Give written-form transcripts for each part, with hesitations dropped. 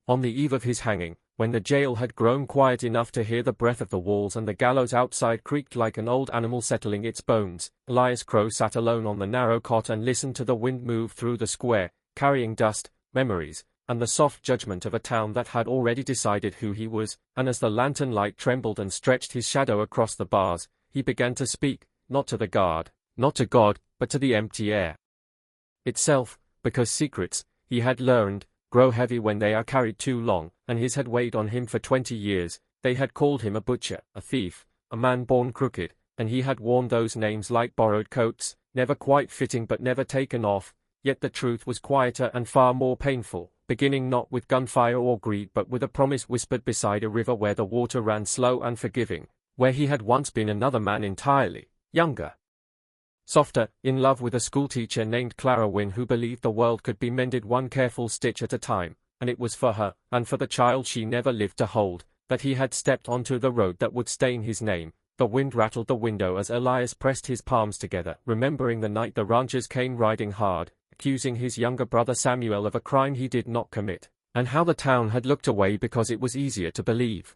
On the eve of his hanging, when the jail had grown quiet enough to hear the breath of the walls and the gallows outside creaked like an old animal settling its bones, Elias Crow sat alone on the narrow cot and listened to the wind move through the square, carrying dust, memories, and the soft judgment of a town that had already decided who he was, and as the lantern light trembled and stretched his shadow across the bars, he began to speak, not to the guard, not to God, but to the empty air itself, because secrets, he had learned, grow heavy when they are carried too long, and his had weighed on him for 20 years. They had called him a butcher, a thief, a man born crooked, and he had worn those names like borrowed coats, never quite fitting but never taken off. Yet the truth was quieter and far more painful, beginning not with gunfire or greed but with a promise whispered beside a river where the water ran slow and forgiving, where he had once been another man entirely, younger, softer, in love with a schoolteacher named Clara Wynne who believed the world could be mended one careful stitch at a time, and it was for her, and for the child she never lived to hold, that he had stepped onto the road that would stain his name. The wind rattled the window as Elias pressed his palms together, remembering the night the ranchers came riding hard, accusing his younger brother Samuel of a crime he did not commit, and how the town had looked away because it was easier to believe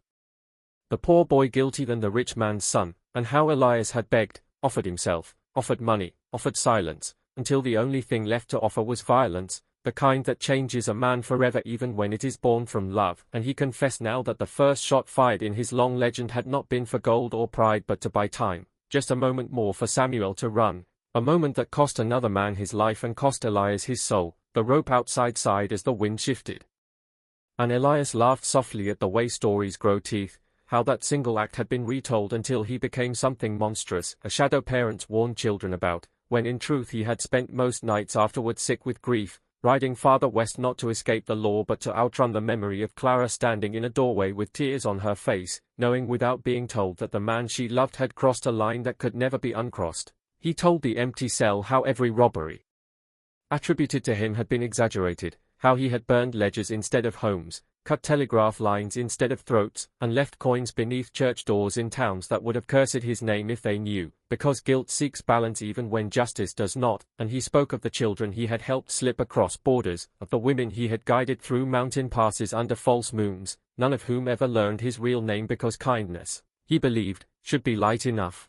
the poor boy guilty than the rich man's son, and how Elias had begged, offered himself, offered money, offered silence, until the only thing left to offer was violence, the kind that changes a man forever even when it is born from love. And he confessed now that the first shot fired in his long legend had not been for gold or pride but to buy time, just a moment more for Samuel to run, a moment that cost another man his life and cost Elias his soul. The rope outside sighed as the wind shifted, and Elias laughed softly at the way stories grow teeth, how that single act had been retold until he became something monstrous, a shadow parents warned children about, when in truth he had spent most nights afterward sick with grief, riding farther west not to escape the law but to outrun the memory of Clara standing in a doorway with tears on her face, knowing without being told that the man she loved had crossed a line that could never be uncrossed. He told the empty cell how every robbery attributed to him had been exaggerated, how he had burned ledgers instead of homes, cut telegraph lines instead of throats, and left coins beneath church doors in towns that would have cursed his name if they knew, because guilt seeks balance even when justice does not. And he spoke of the children he had helped slip across borders, of the women he had guided through mountain passes under false moons, none of whom ever learned his real name because kindness, he believed, should be light enough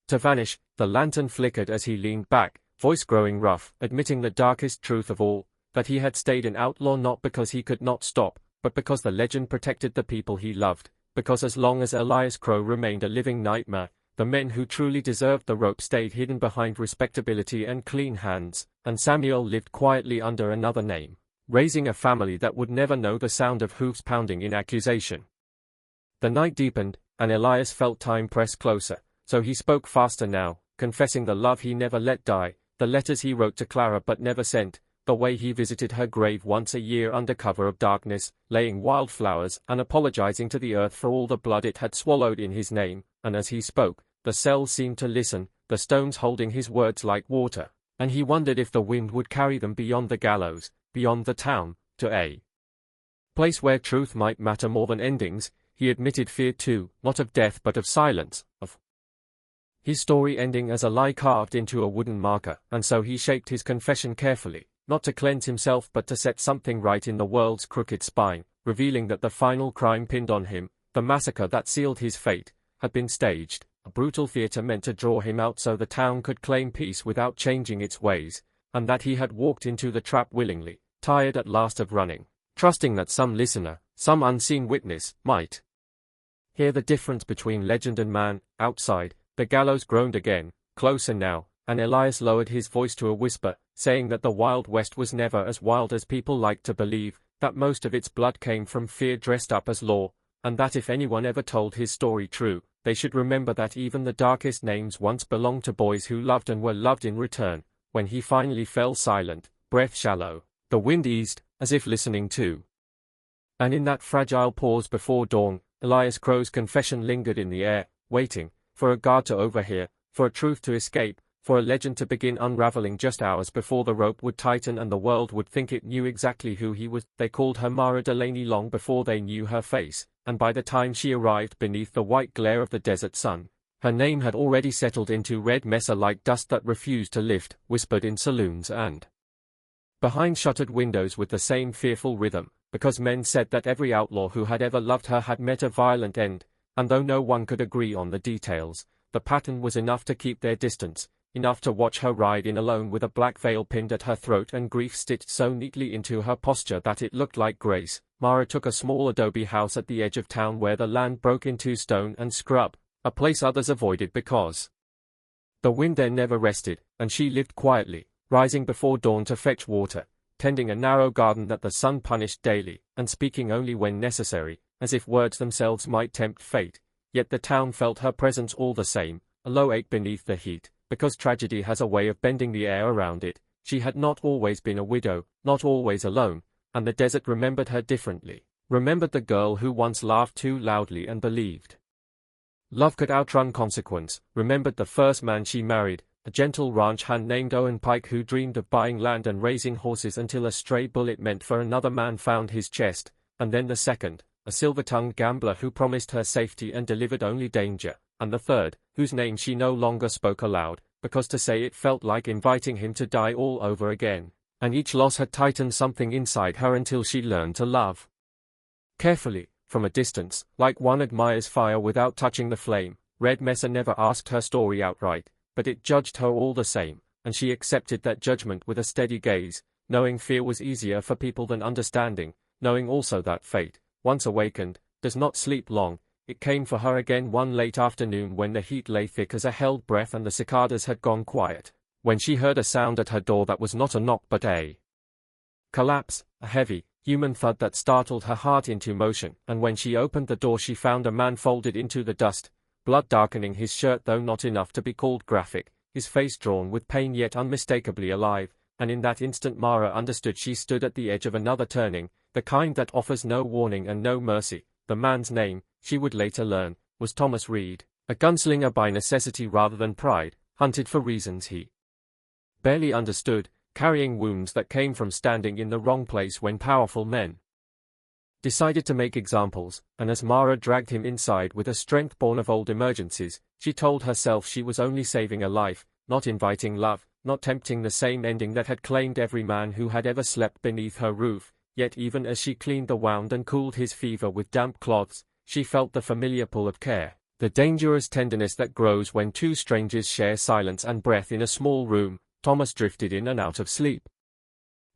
to vanish. The lantern flickered as he leaned back, voice growing rough, admitting the darkest truth of all, that he had stayed an outlaw not because he could not stop, but because the legend protected the people he loved, because as long as Elias Crow remained a living nightmare, the men who truly deserved the rope stayed hidden behind respectability and clean hands, and Samuel lived quietly under another name, raising a family that would never know the sound of hoofs pounding in accusation. The night deepened, and Elias felt time press closer, so he spoke faster now, confessing the love he never let die, the letters he wrote to Clara but never sent, the way he visited her grave once a year under cover of darkness, laying wildflowers and apologizing to the earth for all the blood it had swallowed in his name. And as he spoke, the cell seemed to listen, the stones holding his words like water, and he wondered if the wind would carry them beyond the gallows, beyond the town, to a place where truth might matter more than endings. He admitted fear too, not of death but of silence, of his story ending as a lie carved into a wooden marker. And so he shaped his confession carefully, not to cleanse himself but to set something right in the world's crooked spine, revealing that the final crime pinned on him, the massacre that sealed his fate, had been staged, a brutal theater meant to draw him out so the town could claim peace without changing its ways, and that he had walked into the trap willingly, tired at last of running, trusting that some listener, some unseen witness, might hear the difference between legend and man. Outside, the gallows groaned again, closer now, and Elias lowered his voice to a whisper, saying that the Wild West was never as wild as people liked to believe, that most of its blood came from fear dressed up as law, and that if anyone ever told his story true, they should remember that even the darkest names once belonged to boys who loved and were loved in return. When he finally fell silent, breath shallow, the wind eased, as if listening too. And in that fragile pause before dawn, Elias Crow's confession lingered in the air, waiting for a guard to overhear, for a truth to escape, for a legend to begin unraveling just hours before the rope would tighten and the world would think it knew exactly who he was. They called her Mara Delaney long before they knew her face, and by the time she arrived beneath the white glare of the desert sun, her name had already settled into red mesa like dust that refused to lift, whispered in saloons and behind shuttered windows with the same fearful rhythm. because men said that every outlaw who had ever loved her had met a violent end, and though no one could agree on the details, the pattern was enough to keep their distance, enough to watch her ride in alone with a black veil pinned at her throat and grief stitched so neatly into her posture that it looked like grace. Mara took a small adobe house at the edge of town where the land broke into stone and scrub, a place others avoided because the wind there never rested, and she lived quietly, rising before dawn to fetch water, tending a narrow garden that the sun punished daily, and speaking only when necessary, as if words themselves might tempt fate. Yet the town felt her presence all the same, a low ache beneath the heat, because tragedy has a way of bending the air around it. She had not always been a widow, not always alone, and the desert remembered her differently, remembered the girl who once laughed too loudly and believed love could outrun consequence, remembered the first man she married, a gentle ranch hand named Owen Pike who dreamed of buying land and raising horses until a stray bullet meant for another man found his chest, and then the second, a silver-tongued gambler who promised her safety and delivered only danger, and the third, whose name she no longer spoke aloud, because to say it felt like inviting him to die all over again, and each loss had tightened something inside her until she learned to love carefully, from a distance, like one admires fire without touching the flame. Red Mesa never asked her story outright, but it judged her all the same, and she accepted that judgment with a steady gaze, knowing fear was easier for people than understanding, knowing also that fate, once awakened, does not sleep long. It came for her again one late afternoon when the heat lay thick as a held breath and the cicadas had gone quiet, when she heard a sound at her door that was not a knock but a collapse, a heavy, human thud that startled her heart into motion, and when she opened the door she found a man folded into the dust, blood darkening his shirt though not enough to be called graphic, his face drawn with pain yet unmistakably alive, and in that instant Mara understood she stood at the edge of another turning, the kind that offers no warning and no mercy. The man's name, she would later learn, was Thomas Reed, a gunslinger by necessity rather than pride, hunted for reasons he barely understood, carrying wounds that came from standing in the wrong place when powerful men decided to make examples, and as Mara dragged him inside with a strength born of old emergencies, she told herself she was only saving a life, not inviting love, not tempting the same ending that had claimed every man who had ever slept beneath her roof. Yet even as she cleaned the wound and cooled his fever with damp cloths, she felt the familiar pull of care, the dangerous tenderness that grows when two strangers share silence and breath in a small room. Thomas drifted in and out of sleep,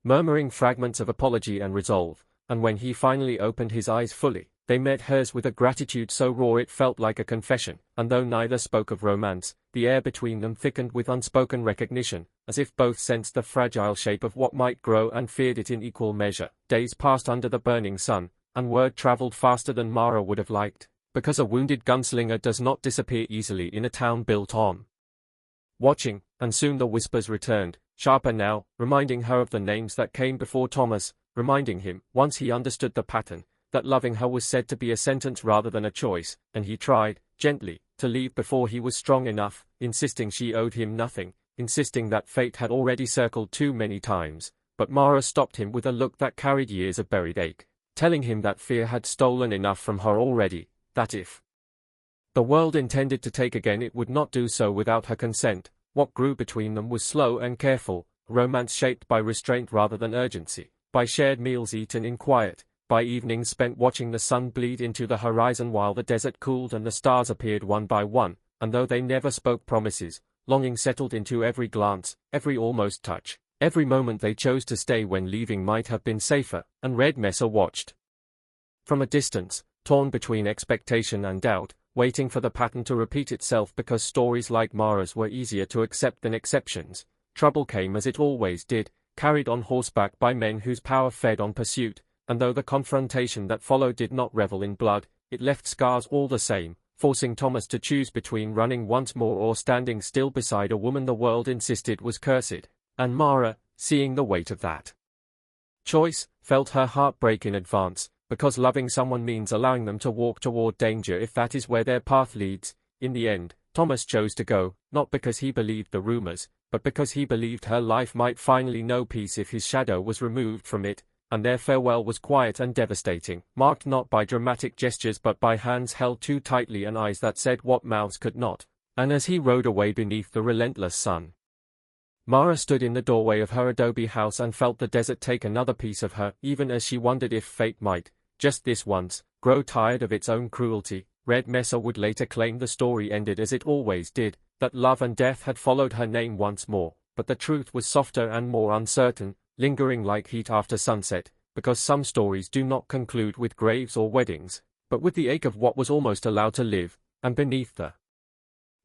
murmuring fragments of apology and resolve, and when he finally opened his eyes fully, they met hers with a gratitude so raw it felt like a confession, and though neither spoke of romance, the air between them thickened with unspoken recognition, as if both sensed the fragile shape of what might grow and feared it in equal measure. Days passed under the burning sun, and word traveled faster than Mara would have liked, because a wounded gunslinger does not disappear easily in a town built on watching, and soon the whispers returned, sharper now, reminding her of the names that came before Thomas, reminding him, once he understood the pattern, that loving her was said to be a sentence rather than a choice, and he tried, gently, to leave before he was strong enough, insisting she owed him nothing, insisting that fate had already circled too many times, but Mara stopped him with a look that carried years of buried ache, telling him that fear had stolen enough from her already, that if the world intended to take again it would not do so without her consent. What grew between them was slow and careful, a romance shaped by restraint rather than urgency, by shared meals eaten in quiet, by evenings spent watching the sun bleed into the horizon while the desert cooled and the stars appeared one by one, and though they never spoke promises, longing settled into every glance, every almost touch, every moment they chose to stay when leaving might have been safer, and Red Mesa watched from a distance, torn between expectation and doubt, waiting for the pattern to repeat itself because stories like Mara's were easier to accept than exceptions. Trouble came as it always did, carried on horseback by men whose power fed on pursuit, and though the confrontation that followed did not revel in blood, it left scars all the same, forcing Thomas to choose between running once more or standing still beside a woman the world insisted was cursed, and Mara, seeing the weight of that choice, felt her heart break in advance, because loving someone means allowing them to walk toward danger if that is where their path leads. In the end, Thomas chose to go, not because he believed the rumors, but because he believed her life might finally know peace if his shadow was removed from it, and their farewell was quiet and devastating, marked not by dramatic gestures but by hands held too tightly and eyes that said what mouths could not. And as he rode away beneath the relentless sun, Mara stood in the doorway of her adobe house and felt the desert take another piece of her, even as she wondered if fate might, just this once, grow tired of its own cruelty. Red Mesa would later claim the story ended as it always did, that love and death had followed her name once more, but the truth was softer and more uncertain, lingering like heat after sunset, because some stories do not conclude with graves or weddings, but with the ache of what was almost allowed to live, and beneath the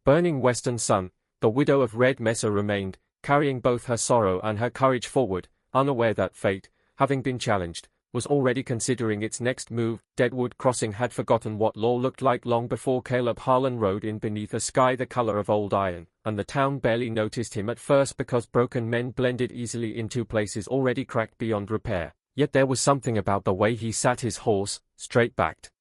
burning western sun, the widow of Red Mesa remained, carrying both her sorrow and her courage forward, unaware that fate, having been challenged, was already considering its next move. Deadwood Crossing had forgotten what law looked like long before Caleb Harlan rode in beneath a sky the color of old iron, and the town barely noticed him at first because broken men blended easily into places already cracked beyond repair. Yet there was something about the way he sat his horse, straight-backed,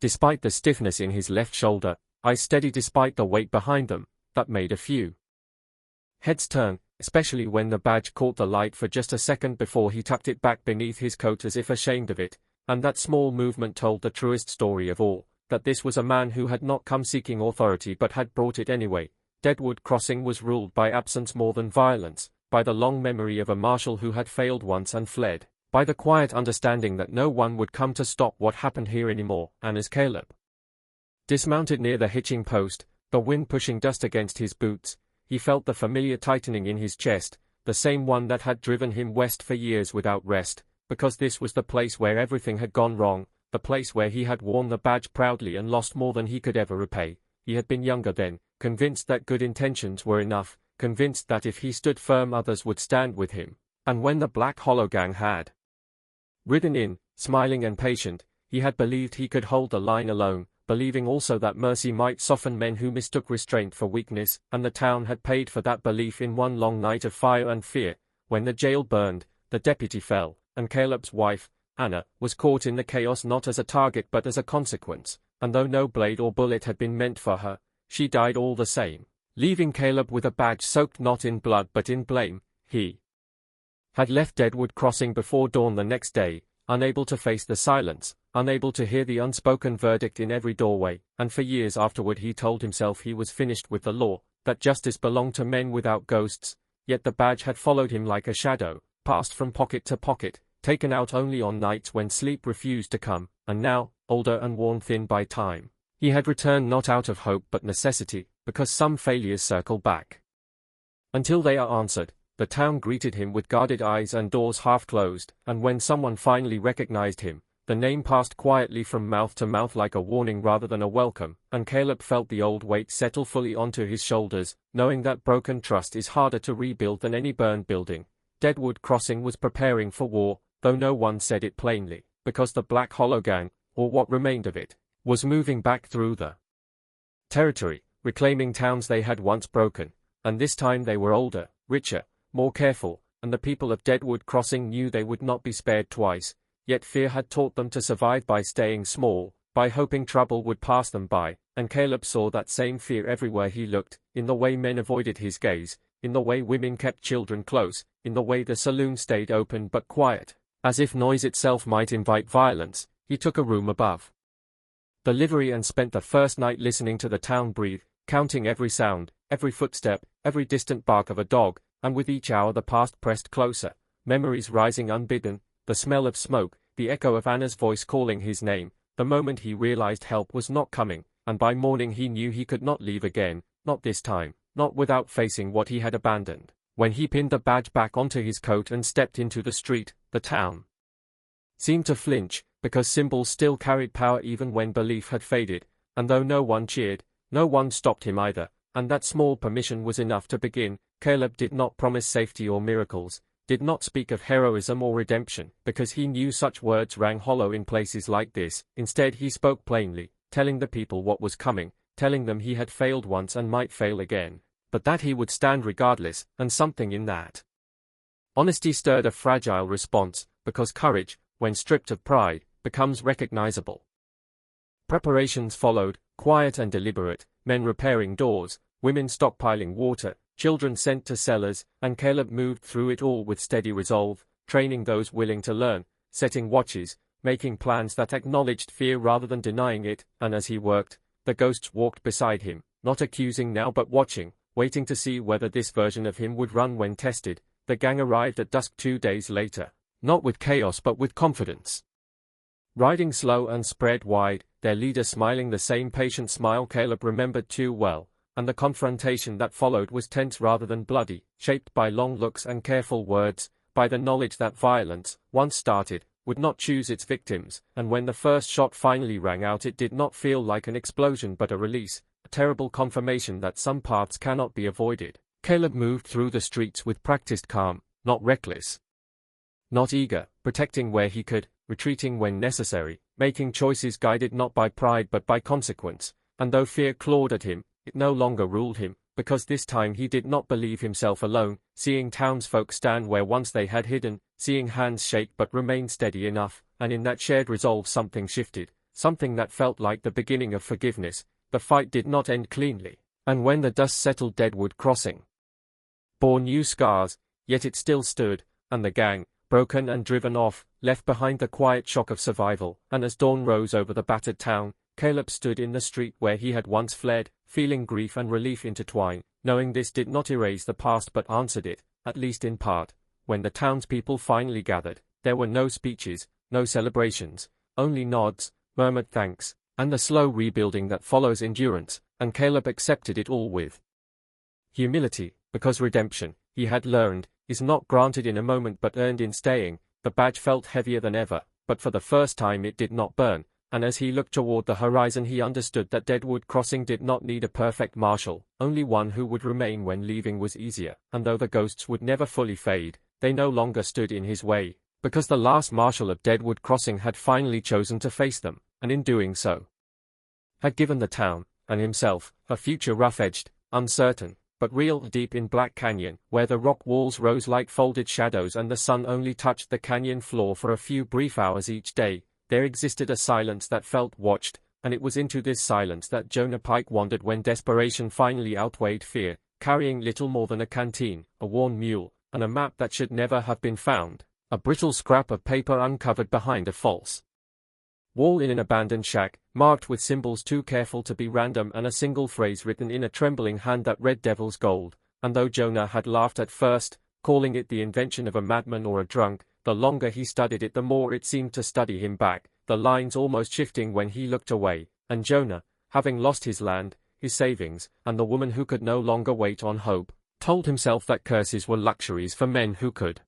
despite the stiffness in his left shoulder, eyes steady despite the weight behind them, that made a few heads turn, especially when the badge caught the light for just a second before he tucked it back beneath his coat as if ashamed of it, and that small movement told the truest story of all, that this was a man who had not come seeking authority but had brought it anyway. Deadwood Crossing was ruled by absence more than violence, by the long memory of a marshal who had failed once and fled, by the quiet understanding that no one would come to stop what happened here anymore, and as Caleb dismounted near the hitching post, the wind pushing dust against his boots, he felt the familiar tightening in his chest, the same one that had driven him west for years without rest, because this was the place where everything had gone wrong, the place where he had worn the badge proudly and lost more than he could ever repay. He had been younger then, convinced that good intentions were enough, convinced that if he stood firm others would stand with him, and when the Black Hollow Gang had ridden in, smiling and patient, he had believed he could hold the line alone, believing also that mercy might soften men who mistook restraint for weakness, and the town had paid for that belief in one long night of fire and fear. When the jail burned, the deputy fell, and Caleb's wife, Anna, was caught in the chaos not as a target but as a consequence, and though no blade or bullet had been meant for her, she died all the same, leaving Caleb with a badge soaked not in blood but in blame. He had left Deadwood Crossing before dawn the next day, unable to face the silence, unable to hear the unspoken verdict in every doorway, and for years afterward he told himself he was finished with the law, that justice belonged to men without ghosts. Yet the badge had followed him like a shadow, passed from pocket to pocket, taken out only on nights when sleep refused to come, and now, older and worn thin by time, he had returned not out of hope but necessity, because some failures circle back until they are answered. The town greeted him with guarded eyes and doors half closed, and when someone finally recognized him, the name passed quietly from mouth to mouth like a warning rather than a welcome, and Caleb felt the old weight settle fully onto his shoulders, knowing that broken trust is harder to rebuild than any burned building. Deadwood Crossing was preparing for war, though no one said it plainly, because the Black Hollow Gang, or what remained of it, was moving back through the territory, reclaiming towns they had once broken, and this time they were older, richer, more careful, and the people of Deadwood Crossing knew they would not be spared twice, yet fear had taught them to survive by staying small, by hoping trouble would pass them by, and Caleb saw that same fear everywhere he looked, in the way men avoided his gaze, in the way women kept children close, in the way the saloon stayed open but quiet, as if noise itself might invite violence. He took a room above the livery and spent the first night listening to the town breathe, counting every sound, every footstep, every distant bark of a dog, and with each hour the past pressed closer, memories rising unbidden, the smell of smoke, the echo of Anna's voice calling his name, the moment he realized help was not coming, and by morning he knew he could not leave again, not this time, not without facing what he had abandoned. When he pinned the badge back onto his coat and stepped into the street, the town seemed to flinch, because symbols still carried power even when belief had faded, and though no one cheered, no one stopped him either, and that small permission was enough to begin. Caleb did not promise safety or miracles, did not speak of heroism or redemption, because he knew such words rang hollow in places like this. Instead he spoke plainly, telling the people what was coming, telling them he had failed once and might fail again, but that he would stand regardless, and something in that honesty stirred a fragile response, because courage, when stripped of pride, becomes recognizable. Preparations followed, quiet and deliberate, men repairing doors, women stockpiling water, children sent to cellars, and Caleb moved through it all with steady resolve, training those willing to learn, setting watches, making plans that acknowledged fear rather than denying it, and as he worked, the ghosts walked beside him, not accusing now but watching, waiting to see whether this version of him would run when tested. The gang arrived at dusk 2 days later, not with chaos but with confidence. Riding slow and spread wide, their leader smiling the same patient smile Caleb remembered too well, and the confrontation that followed was tense rather than bloody, shaped by long looks and careful words, by the knowledge that violence, once started, would not choose its victims, and when the first shot finally rang out it did not feel like an explosion but a release, a terrible confirmation that some paths cannot be avoided. Caleb moved through the streets with practiced calm, not reckless, not eager, protecting where he could, retreating when necessary, making choices guided not by pride but by consequence, and though fear clawed at him, it no longer ruled him, because this time he did not believe himself alone, seeing townsfolk stand where once they had hidden, seeing hands shake but remain steady enough, and in that shared resolve something shifted, something that felt like the beginning of forgiveness. The fight did not end cleanly, and when the dust settled Deadwood Crossing bore new scars, yet it still stood, and the gang, broken and driven off, left behind the quiet shock of survival, and as dawn rose over the battered town, Caleb stood in the street where he had once fled, feeling grief and relief intertwine, knowing this did not erase the past but answered it, at least in part. When the townspeople finally gathered, there were no speeches, no celebrations, only nods, murmured thanks, and the slow rebuilding that follows endurance, and Caleb accepted it all with humility, because redemption, he had learned, is not granted in a moment but earned in staying. The badge felt heavier than ever, but for the first time it did not burn, and as he looked toward the horizon he understood that Deadwood Crossing did not need a perfect marshal, only one who would remain when leaving was easier, and though the ghosts would never fully fade, they no longer stood in his way, because the last marshal of Deadwood Crossing had finally chosen to face them, and in doing so, had given the town, and himself, a future rough-edged, uncertain, but real deep in Black Canyon, where the rock walls rose like folded shadows and the sun only touched the canyon floor for a few brief hours each day, there existed a silence that felt watched, and it was into this silence that Jonah Pike wandered when desperation finally outweighed fear, carrying little more than a canteen, a worn mule, and a map that should never have been found, a brittle scrap of paper uncovered behind a false wall in an abandoned shack, marked with symbols too careful to be random and a single phrase written in a trembling hand that read Devil's Gold, and though Jonah had laughed at first, calling it the invention of a madman or a drunk, the longer he studied it the more it seemed to study him back, the lines almost shifting when he looked away, and Jonah, having lost his land, his savings, and the woman who could no longer wait on hope, told himself that curses were luxuries for men who could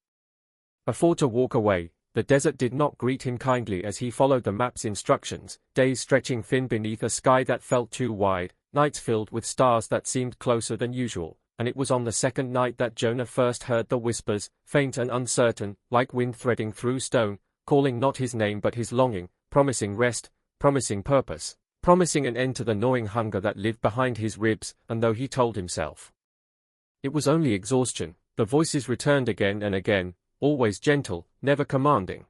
afford to walk away. The desert did not greet him kindly as he followed the map's instructions, days stretching thin beneath a sky that felt too wide, nights filled with stars that seemed closer than usual, and it was on the second night that Jonah first heard the whispers, faint and uncertain, like wind threading through stone, calling not his name but his longing, promising rest, promising purpose, promising an end to the gnawing hunger that lived behind his ribs, and though he told himself it was only exhaustion, the voices returned again and again, always gentle, never commanding,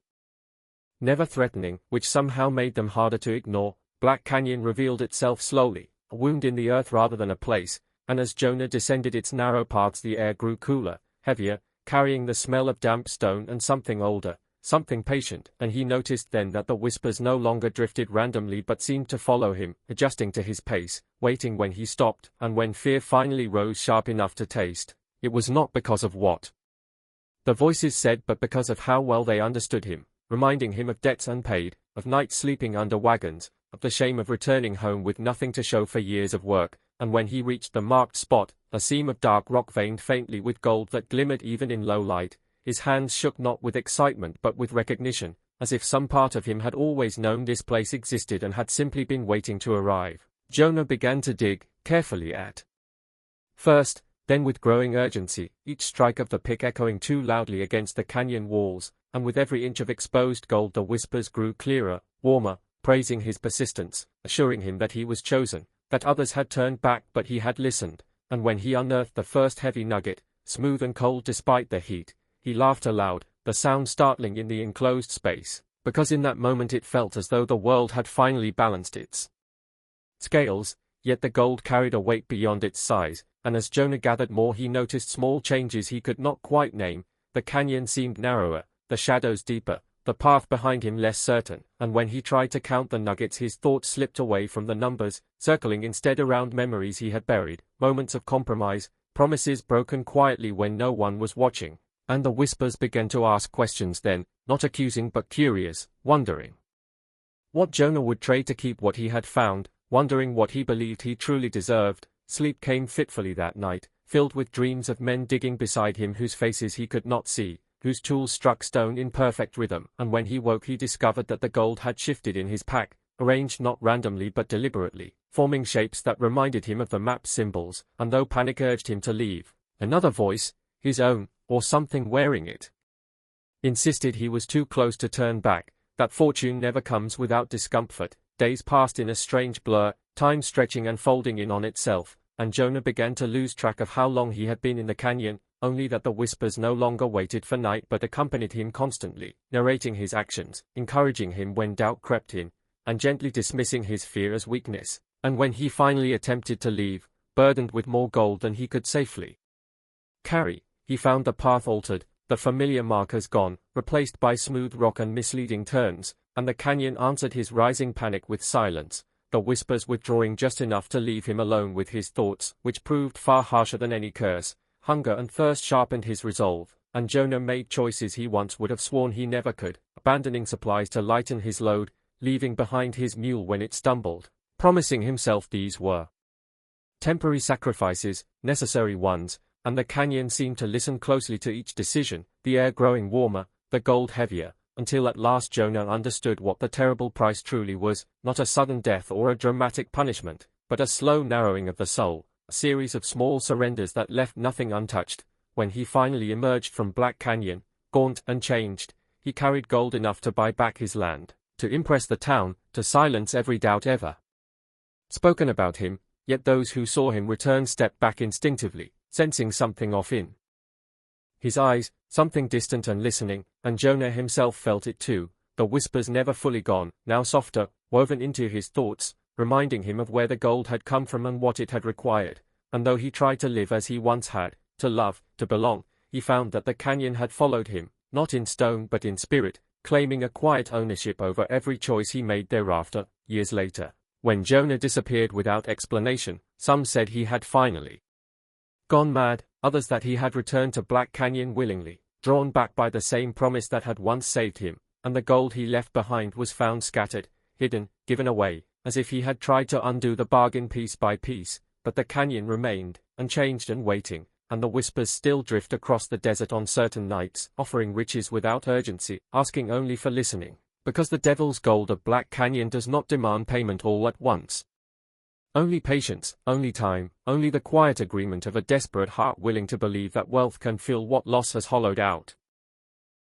never threatening, which somehow made them harder to ignore. Black Canyon revealed itself slowly, a wound in the earth rather than a place, and as Jonah descended its narrow paths the air grew cooler, heavier, carrying the smell of damp stone and something older, something patient, and he noticed then that the whispers no longer drifted randomly but seemed to follow him, adjusting to his pace, waiting when he stopped, and when fear finally rose sharp enough to taste, it was not because of what the voices said but because of how well they understood him, reminding him of debts unpaid, of nights sleeping under wagons, of the shame of returning home with nothing to show for years of work, and when he reached the marked spot, a seam of dark rock veined faintly with gold that glimmered even in low light, his hands shook not with excitement but with recognition, as if some part of him had always known this place existed and had simply been waiting to arrive. Jonah began to dig, carefully at first, then with growing urgency, each strike of the pick echoing too loudly against the canyon walls, and with every inch of exposed gold the whispers grew clearer, warmer, praising his persistence, assuring him that he was chosen, that others had turned back but he had listened, and when he unearthed the first heavy nugget, smooth and cold despite the heat, he laughed aloud, the sound startling in the enclosed space, because in that moment it felt as though the world had finally balanced its scales, yet the gold carried a weight beyond its size, and as Jonah gathered more he noticed small changes he could not quite name. The canyon seemed narrower, the shadows deeper, the path behind him less certain, and when he tried to count the nuggets his thoughts slipped away from the numbers, circling instead around memories he had buried, moments of compromise, promises broken quietly when no one was watching, and the whispers began to ask questions then, not accusing but curious, wondering what Jonah would trade to keep what he had found, wondering what he believed he truly deserved. Sleep came fitfully that night, filled with dreams of men digging beside him whose faces he could not see, whose tools struck stone in perfect rhythm, and when he woke he discovered that the gold had shifted in his pack, arranged not randomly but deliberately, forming shapes that reminded him of the map's symbols, and though panic urged him to leave, another voice, his own, or something wearing it, insisted he was too close to turn back, that fortune never comes without discomfort. Days passed in a strange blur, time stretching and folding in on itself, and Jonah began to lose track of how long he had been in the canyon, only that the whispers no longer waited for night but accompanied him constantly, narrating his actions, encouraging him when doubt crept in, and gently dismissing his fear as weakness, and when he finally attempted to leave, burdened with more gold than he could safely carry, he found the path altered, the familiar markers gone, replaced by smooth rock and misleading turns, and the canyon answered his rising panic with silence, the whispers withdrawing just enough to leave him alone with his thoughts, which proved far harsher than any curse. Hunger and thirst sharpened his resolve, and Jonah made choices he once would have sworn he never could, abandoning supplies to lighten his load, leaving behind his mule when it stumbled, promising himself these were temporary sacrifices, necessary ones, and the canyon seemed to listen closely to each decision, the air growing warmer, the gold heavier, until at last Jonah understood what the terrible price truly was, not a sudden death or a dramatic punishment, but a slow narrowing of the soul, a series of small surrenders that left nothing untouched. When he finally emerged from Black Canyon, gaunt and changed, he carried gold enough to buy back his land, to impress the town, to silence every doubt ever spoken about him, yet those who saw him return stepped back instinctively, sensing something off in his eyes, something distant and listening, and Jonah himself felt it too, the whispers never fully gone, now softer, woven into his thoughts, reminding him of where the gold had come from and what it had required, and though he tried to live as he once had, to love, to belong, he found that the canyon had followed him, not in stone but in spirit, claiming a quiet ownership over every choice he made thereafter. Years later, when Jonah disappeared without explanation, some said he had finally gone mad, others that he had returned to Black Canyon willingly, drawn back by the same promise that had once saved him, and the gold he left behind was found scattered, hidden, given away, as if he had tried to undo the bargain piece by piece, but the canyon remained, unchanged and waiting, and the whispers still drift across the desert on certain nights, offering riches without urgency, asking only for listening, because the devil's gold of Black Canyon does not demand payment all at once. Only patience, only time, only the quiet agreement of a desperate heart willing to believe that wealth can fill what loss has hollowed out.